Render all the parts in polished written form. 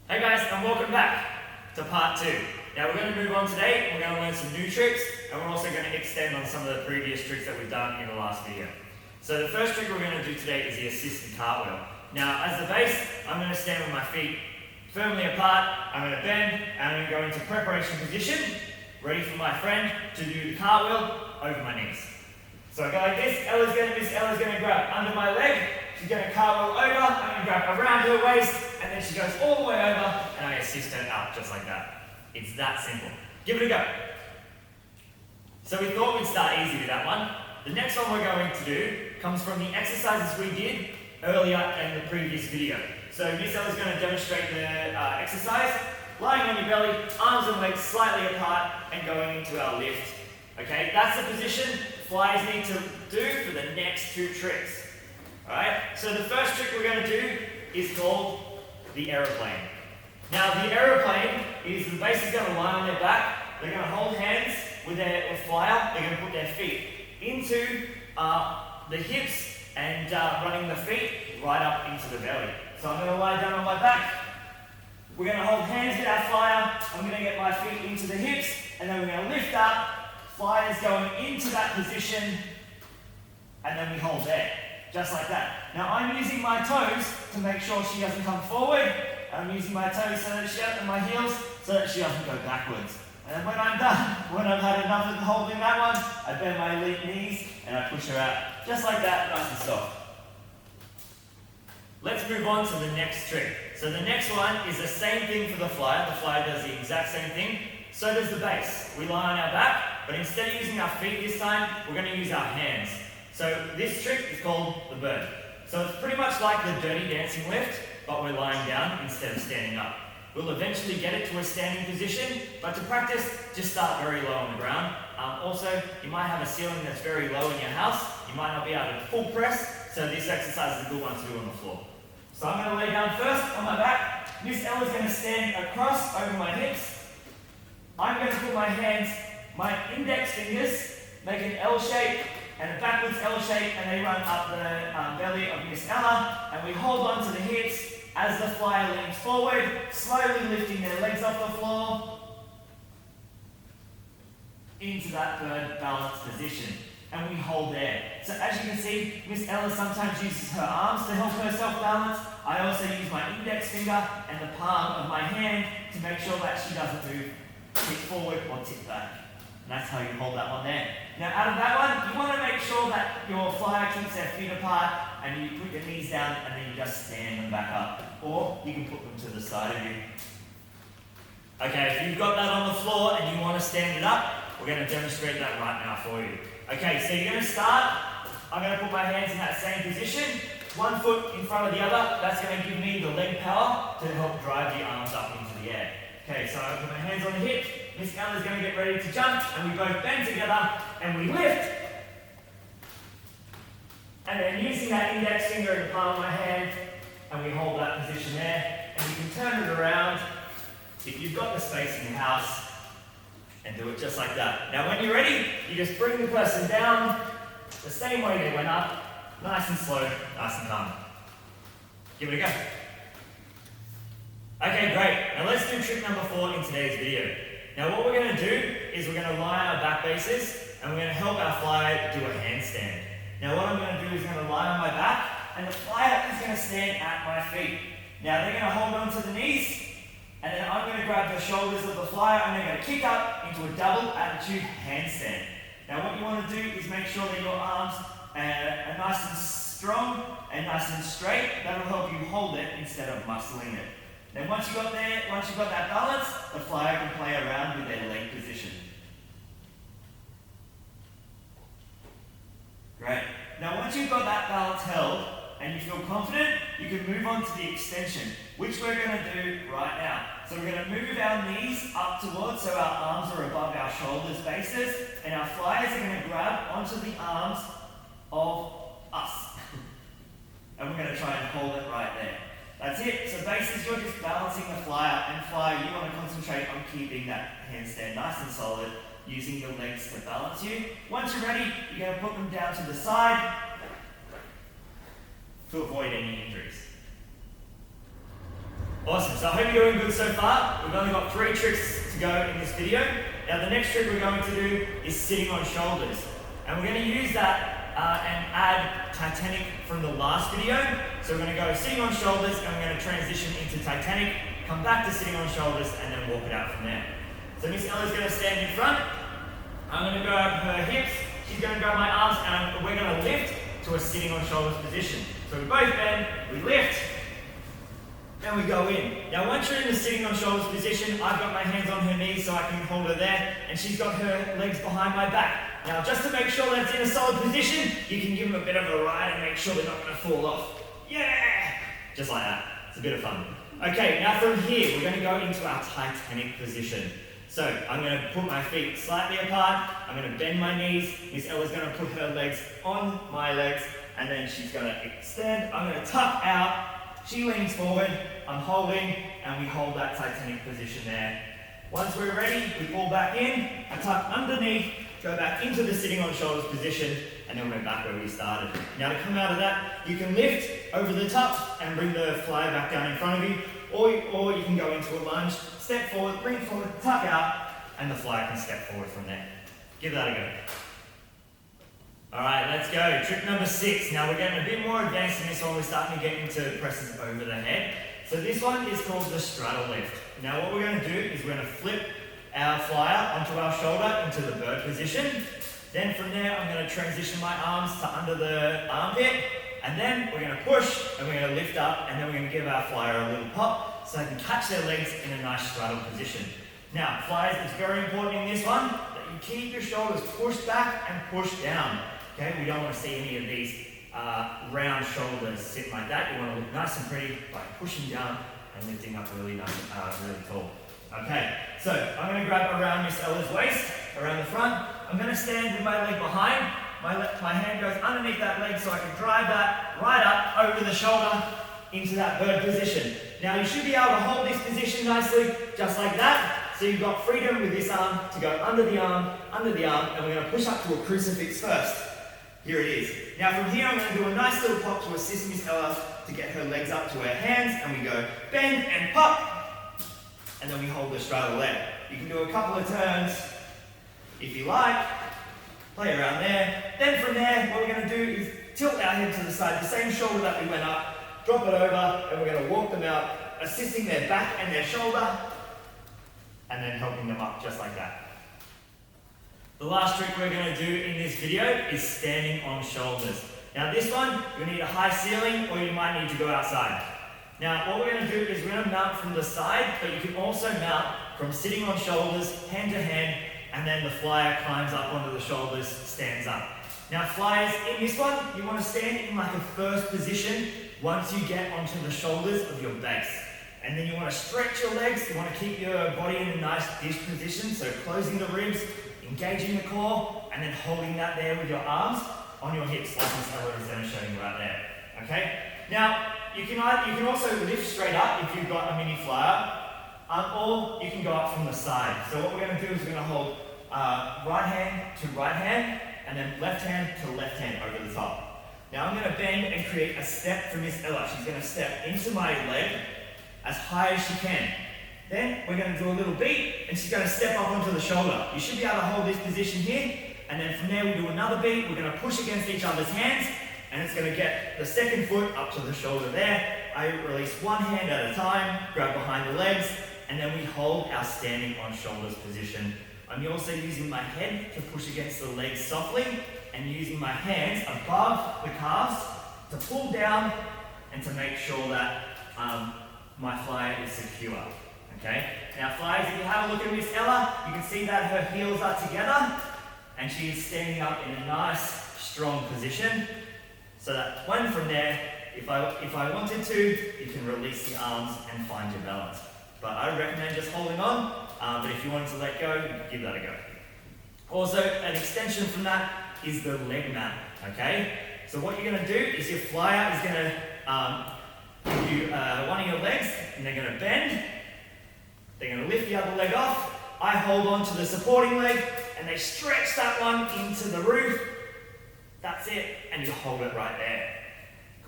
Hey guys, and welcome back to part 2. Now we're going to move on today, and we're going to learn some new tricks, and we're also going to extend on some of the previous tricks that we've done in the last video. So the first trick we're going to do today is the assisted cartwheel. Now as the base, I'm going to stand with my feet firmly apart, I'm going to bend, and I'm going to go into preparation position, ready for my friend to do the cartwheel over my knees. So I go like this, Miss Ella's going to grab under my leg, she's going to cartwheel over, I'm going to grab around her waist, and then she goes all the way over, and I assist her out just like that. It's that simple. Give it a go. So we thought we'd start easy with that one. The next one we're going to do comes from the exercises we did earlier in the previous video. So Miss Ella's going to demonstrate the exercise, lying on your belly, arms and legs slightly apart, and going into our lift. Okay, that's the position flyers need to do for the next two tricks. Alright, so the first trick we're going to do is called the aeroplane. Now the aeroplane is the base is going to lie on their back, they're going to hold hands with their flyer, they're going to put their feet into the hips and running the feet right up into the belly. So I'm going to lie down on my back, we're going to hold hands with our flyer, I'm going to get my feet into the hips, and then we're going to lift up, flyers going into that position, and then we hold there. Just like that. Now I'm using my toes to make sure she doesn't come forward. I'm using my toes so that and my heels so that she doesn't go backwards. And then when I'm done, when I've had enough of holding that one, I bend my knees and I push her out. Just like that, nice and soft. Let's move on to the next trick. So the next one is the same thing for the flyer. The flyer does the exact same thing. So does the base. We lie on our back, but instead of using our feet this time, we're going to use our hands. So this trick is called the bird. So it's pretty much like the Dirty Dancing lift, but we're lying down instead of standing up. We'll eventually get it to a standing position, but to practice, just start very low on the ground. Also, you might have a ceiling that's very low in your house. You might not be able to full press, so this exercise is a good one to do on the floor. So I'm going to lay down first on my back. Miss Ella's going to stand across over my hips. I'm going to put my hands, my index fingers, make an L shape, and a backwards L shape, and they run up the belly of Miss Ella, and we hold on to the hips as the flyer leans forward, slowly lifting their legs off the floor into that bird balance position, and we hold there. So as you can see, Miss Ella sometimes uses her arms to help herself balance. I also use my index finger and the palm of my hand to make sure that she doesn't move, tip forward or tip back. And that's how you hold that one there. Now out of that one, you want to make sure that your flyer keeps their feet apart and you put your knees down and then you just stand them back up. Or you can put them to the side of you. Okay, if you've got that on the floor and you want to stand it up, we're going to demonstrate that right now for you. Okay, so you're going to start. I'm going to put my hands in that same position. One foot in front of the other. That's going to give me the leg power to help drive the arms up into the air. Okay, so I put my hands on the hip. Miss Ella's going to get ready to jump, and we both bend together, and we lift. And then using that index finger in the palm of my hand, and we hold that position there, and you can turn it around if you've got the space in your house, and do it just like that. Now when you're ready, you just bring the person down the same way they went up, nice and slow, nice and calm. Give it a go. Okay, great. Now let's do trick number 4 in today's video. Now what we're going to do is we're going to lie on our back bases and we're going to help our flyer do a handstand. Now what I'm going to do is I'm going to lie on my back and the flyer is going to stand at my feet. Now they're going to hold on to the knees and then I'm going to grab the shoulders of the flyer and they're going to kick up into a double attitude handstand. Now what you want to do is make sure that your arms are nice and strong and nice and straight. That will help you hold it instead of muscling it. Then once you've got that balance, the flyer can play around with their leg position. Great. Now once you've got that balance held and you feel confident, you can move on to the extension, which we're going to do right now. So we're going to move our knees up towards so our arms are above our shoulders bases, and our flyers are going to grab onto the arms of us. And we're going to try and hold it right there. That's it. So basically you're just balancing the flyer, and flyer you want to concentrate on keeping that handstand nice and solid, using your legs to balance you. Once you're ready, you're going to put them down to the side to avoid any injuries. Awesome, so I hope you're doing good so far. We've only got 3 tricks to go in this video. Now the next trick we're going to do is sitting on shoulders. And we're going to use that and add Titanic from the last video. So we're going to go sitting on shoulders and we're going to transition into Titanic, come back to sitting on shoulders and then walk it out from there. So Miss Ella's going to stand in front. I'm going to grab her hips. She's going to grab my arms and we're going to lift to a sitting on shoulders position. So we both bend, we lift, and we go in. Now once you're in the sitting on shoulders position, I've got my hands on her knees so I can hold her there, and she's got her legs behind my back. Now just to make sure that it's in a solid position, you can give them a bit of a ride and make sure they're not going to fall off. Yeah! Just like that. It's a bit of fun. Okay, now from here, we're going to go into our Titanic position. So I'm going to put my feet slightly apart, I'm going to bend my knees, Miss Ella's going to put her legs on my legs, and then she's going to extend, I'm going to tuck out, she leans forward, I'm holding, and we hold that Titanic position there. Once we're ready, we pull back in, I tuck underneath, go back into the sitting on shoulders position, and then we're back where we started. Now to come out of that, you can lift over the top and bring the flyer back down in front of you, or you can go into a lunge, step forward, bring forward, tuck out, and the flyer can step forward from there. Give that a go. Alright, let's go. Trick number 6. Now we're getting a bit more advanced in this one. We're starting to get into presses over the head. So this one is called the straddle lift. Now what we're going to do is we're going to flip our flyer onto our shoulder into the bird position. Then from there I'm going to transition my arms to under the armpit. And then we're going to push and we're going to lift up and then we're going to give our flyer a little pop so they can catch their legs in a nice straddle position. Now flyers, it's very important in this one that you keep your shoulders pushed back and pushed down. Okay, we don't want to see any of these round shoulders sitting like that. You want to look nice and pretty by pushing down and lifting up really nice, really tall. Okay, so I'm going to grab around Miss Ella's waist, around the front. I'm going to stand with my leg behind. My hand goes underneath that leg so I can drive that right up over the shoulder into that bird position. Now you should be able to hold this position nicely, just like that. So you've got freedom with this arm to go under the arm, and we're going to push up to a crucifix first. Here it is. Now from here I'm going to do a nice little pop to assist Miss Ella to get her legs up to her hands, and we go bend and pop, and then we hold the straddle there. You can do a couple of turns if you like, play around there. Then from there what we're going to do is tilt our head to the side, the same shoulder that we went up, drop it over, and we're going to walk them out, assisting their back and their shoulder, and then helping them up just like that. The last trick we're going to do in this video is standing on shoulders. Now this one, you need a high ceiling or you might need to go outside. Now what we're going to do is we're going to mount from the side, but you can also mount from sitting on shoulders, hand to hand, and then the flyer climbs up onto the shoulders, stands up. Now flyers, in this one, you want to stand in like a first position once you get onto the shoulders of your base. And then you want to stretch your legs, you want to keep your body in a nice dish position, so closing the ribs, engaging the core, and then holding that there with your arms on your hips like Miss Ella is demonstrating right there. Okay? Now, you can also lift straight up if you've got a mini flyer, or you can go up from the side. So what we're going to do is we're going to hold right hand to right hand, and then left hand to left hand over the top. Now I'm going to bend and create a step for Miss Ella. She's going to step into my leg as high as she can. Then we're going to do a little beat and she's going to step up onto the shoulder. You should be able to hold this position here, and then from there we do another beat. We're going to push against each other's hands and it's going to get the second foot up to the shoulder there. I release one hand at a time, grab behind the legs, and then we hold our standing on shoulders position. I'm also using my head to push against the legs softly and using my hands above the calves to pull down and to make sure that my flyer is secure. Okay? Now flyers, if you have a look at Miss Ella, you can see that her heels are together and she is standing up in a nice, strong position. So that when from there, if I wanted to, you can release the arms and find your balance. But I recommend just holding on, but if you wanted to let go, give that a go. Also, an extension from that is the leg mount, okay? So what you're going to do is your flyer is going to give you one of your legs, and they're going to bend. They're going to lift the other leg off. I hold on to the supporting leg, and they stretch that one into the roof. That's it, and you hold it right there.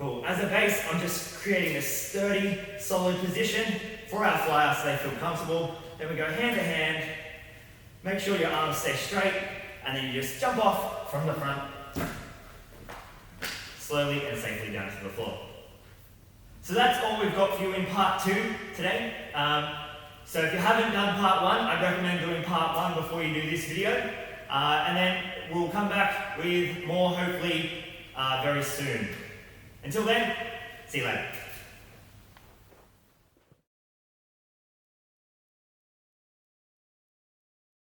Cool. As a base, I'm just creating a sturdy, solid position, for our flyer so they feel comfortable. Then we go hand to hand, make sure your arms stay straight, and then you just jump off from the front, slowly and safely down to the floor. So that's all we've got for you in part 2 today. So if you haven't done part 1, I'd recommend doing part 1 before you do this video. And then we'll come back with more hopefully very soon. Until then, see you later.